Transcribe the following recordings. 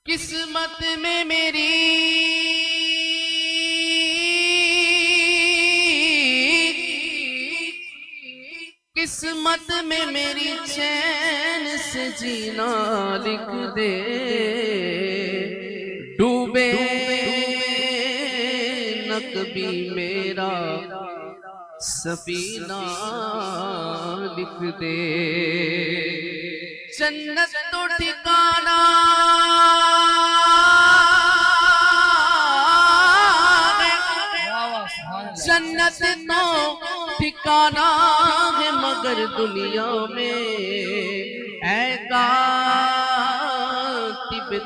قسمت میں میری قسمت میں میری چین سے جینا لکھ دے، ڈوبے نہ کبھی میرا سفینہ لکھ دے، جنت تو ٹھکانا جنت تو ٹھکانا ہے مگر دنیا میں اے کاتب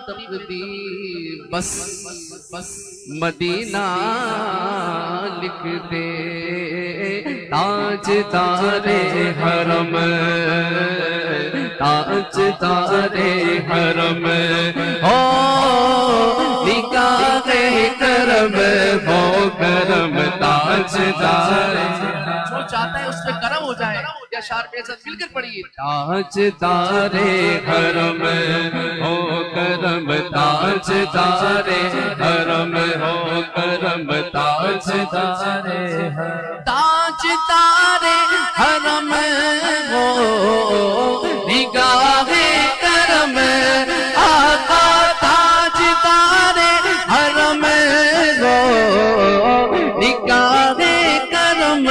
تقدیر بس مدینہ لکھ دے، تاجدار حرم تاجدار حرم ہو نگاہ کرم ہو کرم تاجدار، جو چاہتا ہے اس پہ کرم ہو جائے، یا شعر کے ساتھ مل کر پڑھیے، تاجدار حرم ہو کرم تاجدار حرم ہو کرم تاجدار تاجدار حرم ہو نگاہ کرم، آقا تاجدار حرم ہو نگاہ کرم،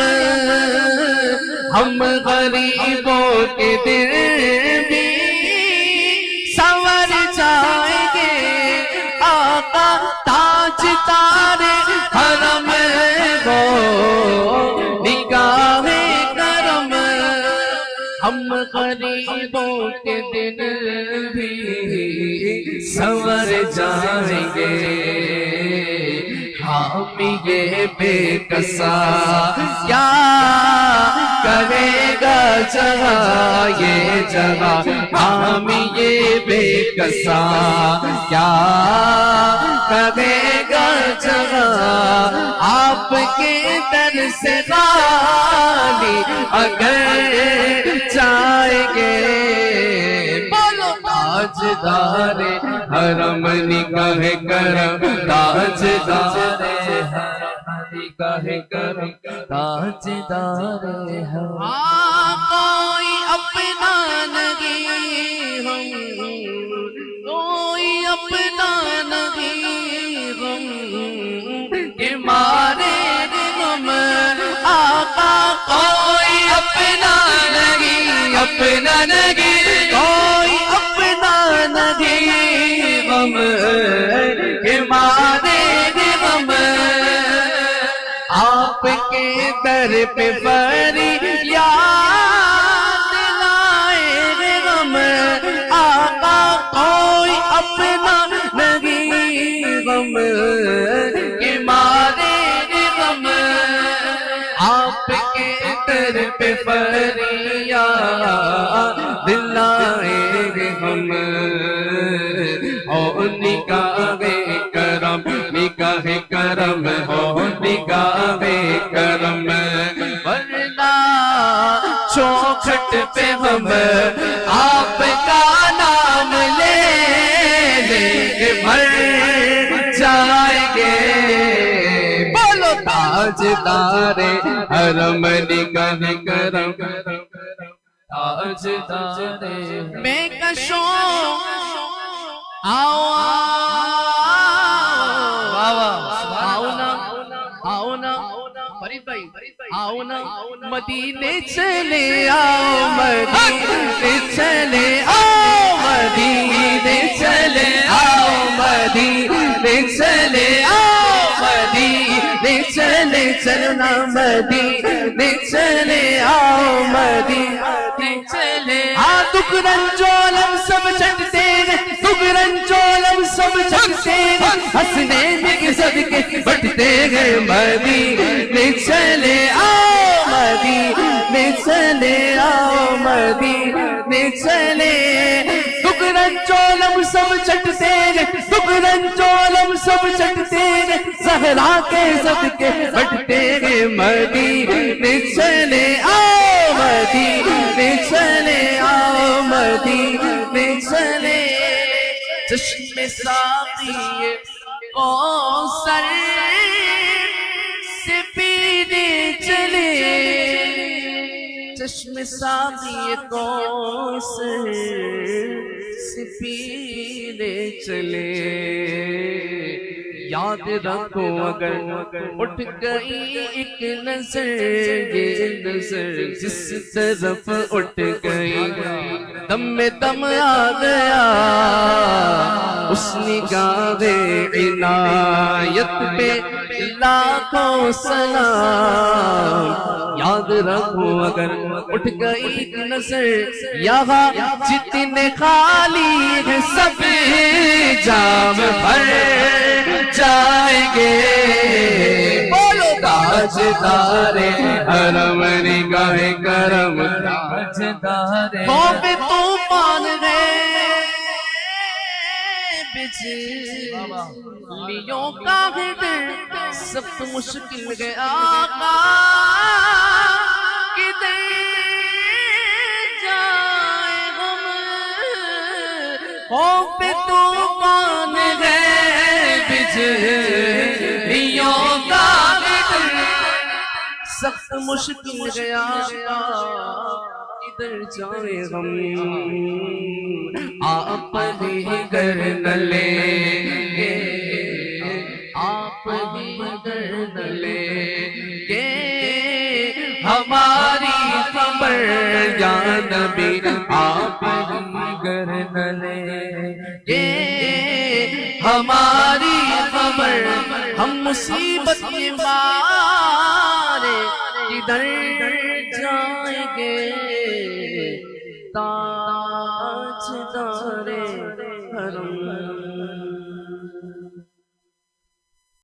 ہم غریبوں کے دل بھی سنور جائیں گے، آقا تاجدار حرم ہو نگاہ کرم، ہم غریبوں کے دل بھی سنور جائیں گے، حامی یہ بے کسا کیا کرے گا جگہ یہ جگہ، حامی یہ بے کسا کیا کرے گا جگہ، آپ کے در سے خالی اگر جائیں گے، بولو تاجدار حرم نگاہ کرم تاجدار نگاہ کرم تاجدار حرم، کوئی اپنا نہیں ہم کوئی اپنا نہیں ہم کہ مارے غم، آقا کوئی اپنا نہیں اپنا نہیں کوئی اپنا نہیں غم کہ مارے غم، آپ کے در پہ فریاد لائے غم، آقا کوئی اپنا نہیں غم کہ مارے غم، آپ کے در پہ فریاد لائے ہم، او نگاہ کرم نگاہ کرم ہو نگاہ کرم، ورنہ چوکھٹ پہ ہم آپ کا نام لے لے مر جائیں گے، بولو تاجدار حرم نگاہ کرم تاجدار، بے کشوں آؤ آؤ نا فرید بھائی آؤ نا مدینے چلے آؤ مدینے چلے آؤ مدینے چلے آؤ مدینے چلے آؤ مدینے چلے چلنا مدینے چلے آؤ مدینے چلے دکھ رنجولم سب چھٹتے ہیں، دکھ رنجولم سب چھٹتے ہیں، ہنسنے میں صدقے بٹتے ہیں، مدینے چلے آؤ مدینے چلے آؤ مدینے چلے، دکھ رنجولم سب چھٹتے ہیں، دکھ رنجولم سب چھٹتے ہیں، زہرا کے صدقے بٹتے ہیں، مدینے چلے آؤ مدینے چلے آؤ مدینے ساقی کوثر سے پینے چلے چشم ساقی کوثر سے پینے چلے یاد رکھو اگر اٹھ گئی ایک نظر یہ نظر جس طرف اٹھ گئی دم میں دم آ گیا اس نگاہ عنایت پہ لاکھوں سلام یاد رکھو اگر اٹھ گئی ایک نظر یہاں جتنے خالی ہیں سب جام بھر جائیں گے بولو تاجدار حرم نگاہ کرم تاجدار خوف طوفان ہے بجلیوں کا گھر سخت مشکل ہے آقا کدھر جائے ہم خوف طوفان ہے بجلیوں کا گھر سخت مشکل ہے آقا ادھر جائے ہم آپ ہی گر نہ لیں گے آپ ہی گر نہ لیں گے ہماری خبر یا نبی آپ ہی گر نہ لیں گے ہماری خبر ہم مصیبت کے مارے کدھر جائیں گے تاجدار حرم